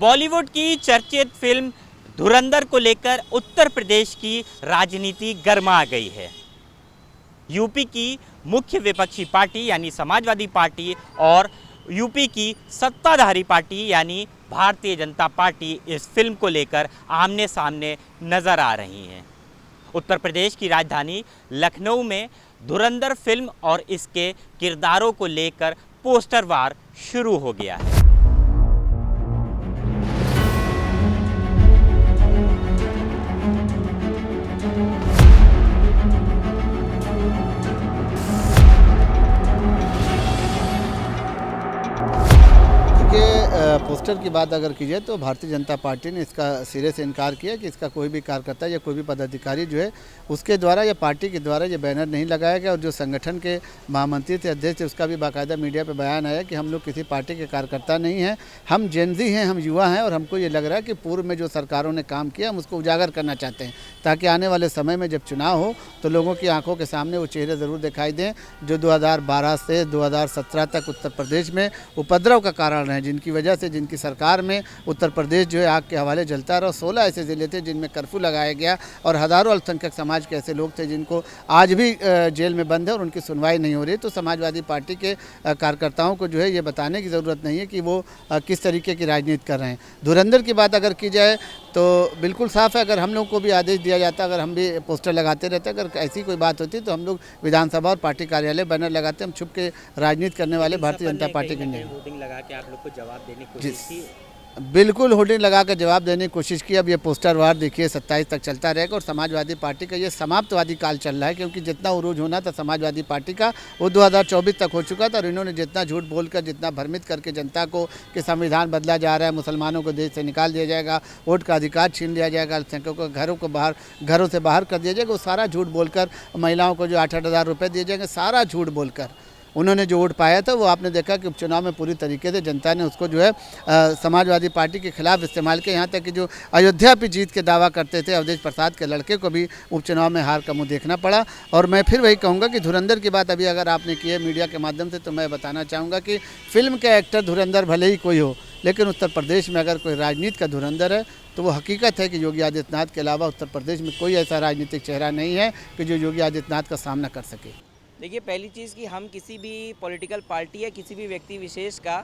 बॉलीवुड की चर्चित फिल्म धुरंधर को लेकर उत्तर प्रदेश की राजनीति गर्मा गई है। यूपी की मुख्य विपक्षी पार्टी यानी समाजवादी पार्टी और यूपी की सत्ताधारी पार्टी यानी भारतीय जनता पार्टी इस फिल्म को लेकर आमने सामने नजर आ रही हैं। उत्तर प्रदेश की राजधानी लखनऊ में धुरंधर फिल्म और इसके किरदारों को लेकर पोस्टर वार शुरू हो गया है। पोस्टर की बात अगर की जाए तो भारतीय जनता पार्टी ने इसका सिरे से इनकार किया कि इसका कोई भी कार्यकर्ता या कोई भी पदाधिकारी जो है उसके द्वारा या पार्टी के द्वारा ये बैनर नहीं लगाया गया। और जो संगठन के महामंत्री थे, अध्यक्ष थे, उसका भी बाकायदा मीडिया पे बयान आया कि हम लोग किसी पार्टी के कार्यकर्ता नहीं हैं, हम जेनजी हैं, हम युवा हैं और हमको ये लग रहा है कि पूर्व में जो सरकारों ने काम किया हम उसको उजागर करना चाहते हैं ताकि आने वाले समय में जब चुनाव हो तो लोगों की आंखों के सामने वो चेहरे ज़रूर दिखाई दें जो 2012 से 2017 तक उत्तर प्रदेश में उपद्रव का कारण रहे, जिनकी वजह से जिनकी सरकार में उत्तर प्रदेश जो है आग के हवाले जलता रहा। 16 ऐसे ज़िले थे जिनमें कर्फ्यू लगाया गया और हज़ारों अल्पसंख्यक समाज के ऐसे लोग थे जिनको आज भी जेल में बंद है और उनकी सुनवाई नहीं हो रही। तो समाजवादी पार्टी के कार्यकर्ताओं को जो है ये बताने की ज़रूरत नहीं है कि वो किस तरीके की राजनीति कर रहे हैं। धुरंधर की बात अगर की जाए तो बिल्कुल साफ़ है, अगर हम लोग को भी आदेश दिया जाता, अगर हम भी पोस्टर लगाते रहते, अगर ऐसी कोई बात होती तो हम लोग विधानसभा और पार्टी कार्यालय बैनर लगाते। हम छुप के राजनीति करने वाले भारतीय जनता पार्टी के नहीं। होर्डिंग लगा के आप लोग को जवाब देने की कोशिश की? बिल्कुल होर्डिंग लगा कर जवाब देने की कोशिश की। अब ये पोस्टर वार देखिए 27 तक चलता रहेगा और समाजवादी पार्टी का ये समाप्तवादी काल चल रहा है, क्योंकि जितना उरूज होना था समाजवादी पार्टी का वो 2024 तक हो चुका था। और इन्होंने जितना झूठ बोलकर, जितना भ्रमित करके जनता को कि संविधान बदला जा रहा है, मुसलमानों को देश से निकाल दिया जाएगा, वोट का अधिकार छीन लिया जाएगा, अल्पसंख्यकों को घरों से बाहर कर दिया जाएगा, वो सारा झूठ बोलकर, महिलाओं को जो 8-8 हज़ार रुपये दिए जाएंगे, सारा झूठ बोलकर उन्होंने जो वोट पाया था वो आपने देखा कि उपचुनाव में पूरी तरीके से जनता ने उसको जो है समाजवादी पार्टी के खिलाफ इस्तेमाल किया। यहाँ तक कि जो अयोध्या पे जीत के दावा करते थे अवधेश प्रसाद के लड़के को भी उपचुनाव में हार का मुँह देखना पड़ा। और मैं फिर वही कहूँगा कि धुरंधर की बात अभी अगर आपने की है मीडिया के माध्यम से, तो मैं बताना चाहूँगा कि फिल्म के एक्टर धुरंधर भले ही कोई हो, लेकिन उत्तर प्रदेश में अगर कोई राजनीति का धुरंधर है तो वो हकीकत है कि योगी आदित्यनाथ के अलावा उत्तर प्रदेश में कोई ऐसा राजनीतिक चेहरा नहीं है कि जो योगी आदित्यनाथ का सामना कर सके। देखिए, पहली चीज़ कि हम किसी भी पॉलिटिकल पार्टी या किसी भी व्यक्ति विशेष का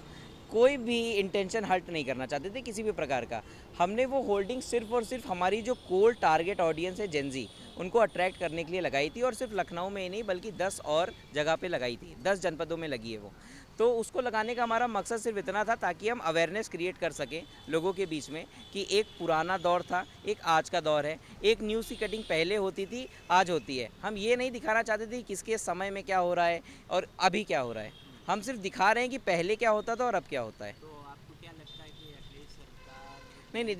कोई भी इंटेंशन हर्ट नहीं करना चाहते थे किसी भी प्रकार का। हमने वो होल्डिंग सिर्फ और सिर्फ हमारी जो कोर टारगेट ऑडियंस है जेनजी, उनको अट्रैक्ट करने के लिए लगाई थी। और सिर्फ लखनऊ में ही नहीं बल्कि 10 और जगह पे लगाई थी, 10 जनपदों में लगी है वो। तो उसको लगाने का हमारा मकसद सिर्फ इतना था ताकि हम अवेयरनेस क्रिएट कर सकें लोगों के बीच में कि एक पुराना दौर था, एक आज का दौर है, एक न्यूज़ की कटिंग पहले होती थी, आज होती है। हम ये नहीं दिखाना चाहते थे किसके समय में क्या हो रहा है और अभी क्या हो रहा है। हम सिर्फ दिखा रहे हैं कि पहले क्या होता था और अब क्या होता है। तो आपको क्या लगता है कि अखिलेश सरकार नहीं,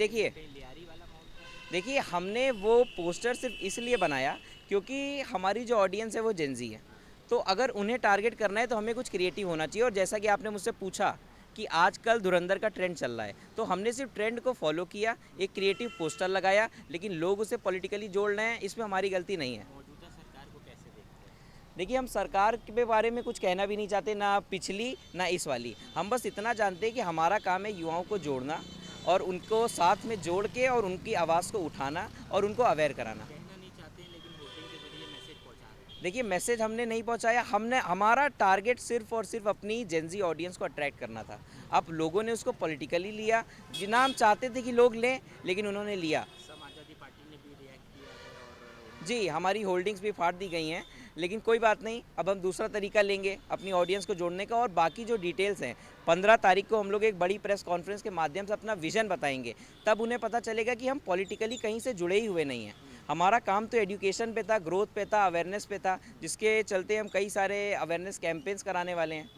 देखिए हमने वो पोस्टर सिर्फ इसलिए बनाया क्योंकि हमारी जो ऑडियंस है वो जेनजी है। तो अगर उन्हें टारगेट करना है तो हमें कुछ क्रिएटिव होना चाहिए। और जैसा कि आपने मुझसे पूछा कि आजकल धुरंधर का ट्रेंड चल रहा है, तो हमने सिर्फ ट्रेंड को फॉलो किया, एक क्रिएटिव पोस्टर लगाया, लेकिन लोग उसे पॉलिटिकली जोड़ रहे हैं, इसमें हमारी गलती नहीं है। मौजूदा सरकार को कैसे देखते हैं? देखिए, हम सरकार के बारे में कुछ कहना भी नहीं चाहते, ना पिछली ना इस वाली। हम बस इतना जानते हैं कि हमारा काम है युवाओं को जोड़ना और उनको साथ में जोड़ के और उनकी आवाज़ को उठाना और उनको अवेयर कराना। कहना नहीं चाहते हैं लेकिन वोटिंग के जरिए मैसेज पहुंचा रहे हैं। देखिए, मैसेज हमने नहीं पहुंचाया, हमारा टारगेट सिर्फ और सिर्फ अपनी जेनजी ऑडियंस को अट्रैक्ट करना था। अब लोगों ने उसको पॉलिटिकली लिया, जितना हम चाहते थे कि लोग लें, लेकिन उन्होंने लिया। समाजवादी पार्टी ने भी रिएक्ट किया है और जी, हमारी होल्डिंग्स भी फाड़ दी गई हैं, लेकिन कोई बात नहीं, अब हम दूसरा तरीका लेंगे अपनी ऑडियंस को जोड़ने का। और बाकी जो डिटेल्स हैं, 15 तारीख को हम लोग एक बड़ी प्रेस कॉन्फ्रेंस के माध्यम से अपना विजन बताएंगे, तब उन्हें पता चलेगा कि हम पॉलिटिकली कहीं से जुड़े ही हुए नहीं हैं। हमारा काम तो एजुकेशन पे था, ग्रोथ पे था, अवेयरनेस पे था, जिसके चलते हम कई सारे अवेयरनेस कैंपेन्स कराने वाले हैं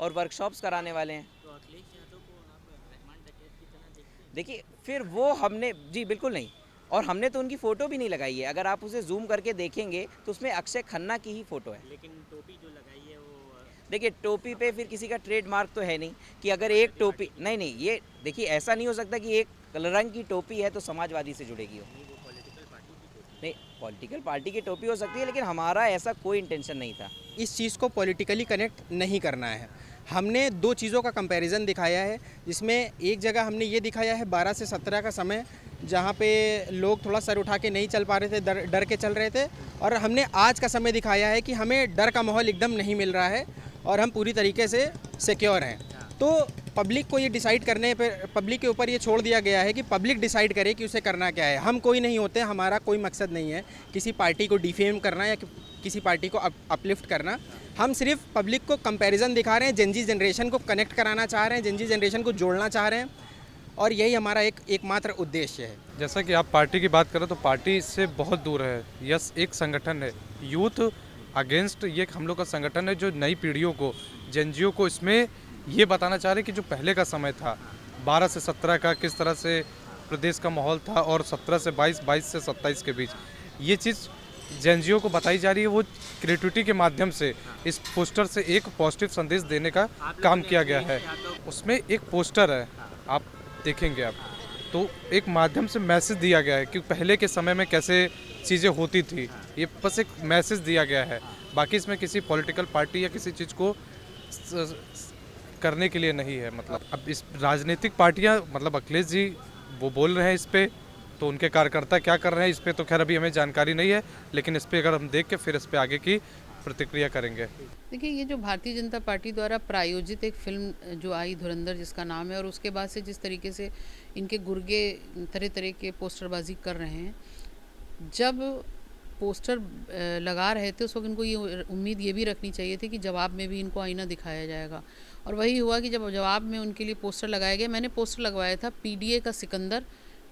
और वर्कशॉप्स कराने वाले हैं। तो अखिलेश यादव को आप रहमान डकैत की तरह देखते हैं? देखिए, फिर वो हमने जी बिल्कुल नहीं, और हमने तो उनकी फ़ोटो भी नहीं लगाई है। अगर आप उसे जूम करके देखेंगे तो उसमें अक्षय खन्ना की ही फ़ोटो है। लेकिन टोपी जो लगाई है वो देखिए, टोपी पे फिर किसी का ट्रेडमार्क तो है नहीं कि अगर एक टोपी नहीं, ये देखिए ऐसा नहीं हो सकता कि एक रंग की टोपी है तो समाजवादी से जुड़ेगी हो। नहीं, वो पॉलिटिकल पार्टी की टोपी। नहीं, पॉलिटिकल पार्टी की टोपी हो सकती है, लेकिन हमारा ऐसा कोई इंटेंशन नहीं था। इस चीज़ को पॉलिटिकली कनेक्ट नहीं करना है। हमने दो चीज़ों का कंपैरिजन दिखाया है, जिसमें एक जगह हमने ये दिखाया है 12 से 17 का समय, जहाँ पे लोग थोड़ा सर उठा के नहीं चल पा रहे थे, डर के चल रहे थे, और हमने आज का समय दिखाया है कि हमें डर का माहौल एकदम नहीं मिल रहा है और हम पूरी तरीके से सिक्योर हैं। तो पब्लिक को ये डिसाइड करने पर, पब्लिक के ऊपर ये छोड़ दिया गया है कि पब्लिक डिसाइड करे कि उसे करना क्या है। हम कोई नहीं होते, हमारा कोई मकसद नहीं है किसी पार्टी को डिफेम करना या किसी पार्टी को अपलिफ्ट करना। हम सिर्फ पब्लिक को कंपैरिजन दिखा रहे हैं, जेनजी जनरेशन को कनेक्ट कराना चाह रहे हैं, जेनजी जनरेशन को जोड़ना चाह रहे हैं, और यही हमारा एकमात्र उद्देश्य है। जैसा कि आप पार्टी की बात करें तो पार्टी इससे बहुत दूर है। यस, एक संगठन है, यूथ अगेंस्ट, ये हम लोग का संगठन है जो नई पीढ़ियों को, जेनजियो को इसमें ये बताना चाह रहे कि जो पहले का समय था 12 से 17 का, किस तरह से प्रदेश का माहौल था, और 17 से 22, 22 से 27 के बीच ये चीज़ जेनजियो को बताई जा रही है। वो क्रिएटिविटी के माध्यम से इस पोस्टर से एक पॉजिटिव संदेश देने का काम किया गया है। उसमें एक पोस्टर है, आप देखेंगे आप, तो एक माध्यम से मैसेज दिया गया है कि पहले के समय में कैसे चीज़ें होती थी। ये बस एक मैसेज दिया गया है, बाकी इसमें किसी पॉलिटिकल पार्टी या किसी चीज़ को करने के लिए नहीं है। मतलब अब इस राजनीतिक पार्टियां, मतलब अखिलेश जी वो बोल रहे हैं इस पे, तो उनके कार्यकर्ता क्या कर रहे हैं इस पे तो खैर अभी हमें जानकारी नहीं है, लेकिन इस पे अगर हम देख के फिर इस पे आगे की प्रतिक्रिया करेंगे। देखिए, ये जो भारतीय जनता पार्टी द्वारा प्रायोजित एक फिल्म जो आई धुरंधर जिसका नाम है, और उसके बाद से जिस तरीके से इनके गुर्गे तरह तरह के पोस्टरबाजी कर रहे हैं, जब पोस्टर लगा रहे थे उस वक्त इनको ये उम्मीद ये भी रखनी चाहिए थी कि जवाब में भी इनको आईना दिखाया जाएगा, और वही हुआ कि जब जवाब में उनके लिए पोस्टर लगाया गया। मैंने पोस्टर लगवाया था पीडीए का सिकंदर,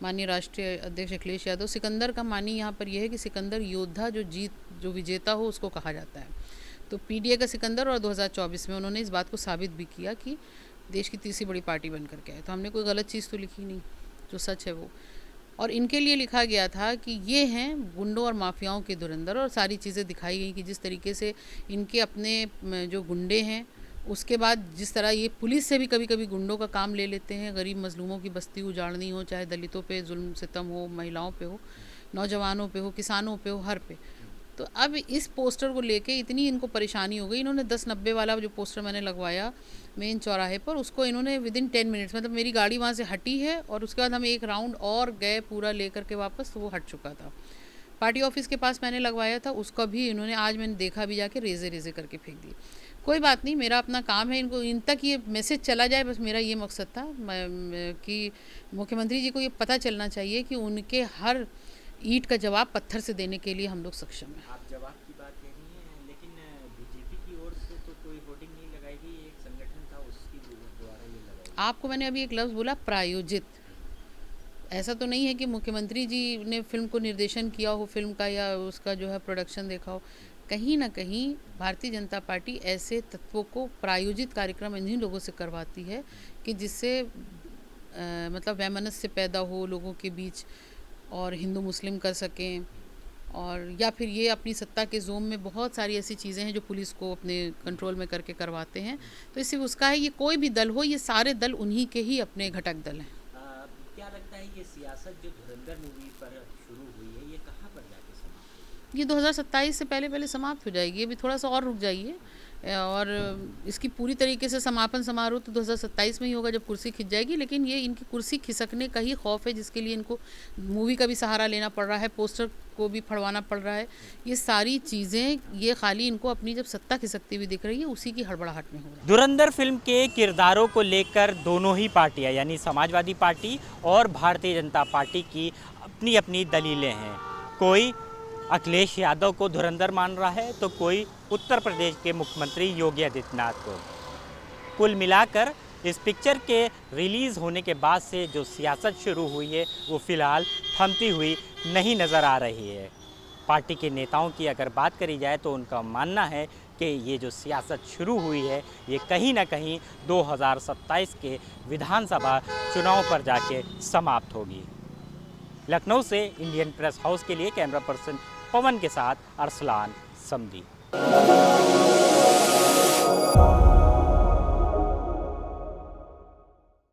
माननीय राष्ट्रीय अध्यक्ष अखिलेश यादव। सिकंदर का मानी यहाँ पर यह है कि सिकंदर योद्धा जो विजेता हो उसको कहा जाता है, तो पीडीए का सिकंदर। और 2024 में उन्होंने इस बात को साबित भी किया कि देश की तीसरी बड़ी पार्टी बन करके आए। तो हमने कोई गलत चीज़ तो लिखी नहीं, जो सच है वो। और इनके लिए लिखा गया था कि ये हैं गुंडों और माफियाओं के धुरंधर, और सारी चीज़ें दिखाई गई कि जिस तरीके से इनके अपने जो गुंडे हैं, उसके बाद जिस तरह ये पुलिस से भी कभी कभी गुंडों का काम ले लेते हैं, गरीब मजलूमों की बस्ती उजाड़नी हो, चाहे दलितों पे जुल्म सितम हो, महिलाओं पे हो, नौजवानों पे हो, किसानों पे हो, हर पे। तो अब इस पोस्टर को लेके इतनी इनको परेशानी हो गई, इन्होंने 1090 वाला जो पोस्टर मैंने लगवाया मेन चौराहे पर, उसको इन्होंने विदिन 10 मिनट्स, मतलब मेरी गाड़ी वहाँ से हटी है और उसके बाद हम एक राउंड और गए पूरा लेकर के वापस, तो वो हट चुका था। पार्टी ऑफिस के पास मैंने लगवाया था, उसका भी इन्होंने आज मैंने देखा भी जाके रेजे करके फेंक दिए। कोई बात नहीं, मेरा अपना काम है, इनको इन तक ये मैसेज चला जाए, बस मेरा ये मकसद था कि मुख्यमंत्री जी को ये पता चलना चाहिए कि उनके हर ईंट का जवाब पत्थर से देने के लिए हम लोग सक्षम हैं। आप जवाब की बात कह रही हैं, लेकिन बीजेपी की ओर से तो कोई होर्डिंग नहीं लगाई गई, एक संगठन था उसकी द्वारा ये लगाई। आपको मैंने अभी एक लफ्ज़ बोला प्रायोजित, ऐसा तो नहीं है कि मुख्यमंत्री जी ने फिल्म को निर्देशन किया हो, फिल्म का या उसका जो है प्रोडक्शन देखा हो। कहीं ना कहीं भारतीय जनता पार्टी ऐसे तत्वों को प्रायोजित कार्यक्रम इन्हीं लोगों से करवाती है कि जिससे मतलब वैमनस्य पैदा हो लोगों के बीच, और हिंदू मुस्लिम कर सकें, और या फिर ये अपनी सत्ता के जोम में बहुत सारी ऐसी चीज़ें हैं जो पुलिस को अपने कंट्रोल में करके करवाते हैं। तो इससे उसका है, ये कोई भी दल हो, ये सारे दल उन्हीं के ही अपने घटक दल हैं। क्या लगता है ये सियासत जो धुरंधर मूवी पर शुरू हुई है, ये कहाँ पर जाके समाप्त होगी? ये 2027 से पहले समाप्त हो जाएगी। अभी थोड़ा सा और रुक जाइए, और इसकी पूरी तरीके से समापन समारोह तो 2027 में ही होगा जब कुर्सी खिंच जाएगी। लेकिन ये इनकी कुर्सी खिसकने का ही खौफ है, जिसके लिए इनको मूवी का भी सहारा लेना पड़ रहा है, पोस्टर को भी फड़वाना पड़ रहा है। ये सारी चीज़ें ये खाली इनको अपनी जब सत्ता खिसकती हुई दिख रही है, उसी की हड़बड़ाहट में हो रहा है। धुरंधर फिल्म के किरदारों को लेकर दोनों ही पार्टियां, यानी समाजवादी पार्टी और भारतीय जनता पार्टी की अपनी अपनी दलीलें हैं। कोई अखिलेश यादव को धुरंधर मान रहा है, तो कोई उत्तर प्रदेश के मुख्यमंत्री योगी आदित्यनाथ को। कुल मिलाकर इस पिक्चर के रिलीज़ होने के बाद से जो सियासत शुरू हुई है वो फ़िलहाल थमती हुई नहीं नज़र आ रही है। पार्टी के नेताओं की अगर बात करी जाए तो उनका मानना है कि ये जो सियासत शुरू हुई है ये कहीं ना कहीं 2027 के विधानसभा चुनाव पर जाके समाप्त होगी। लखनऊ से इंडियन प्रेस हाउस के लिए कैमरा पर्सन पवन के साथ अरसलान समदी।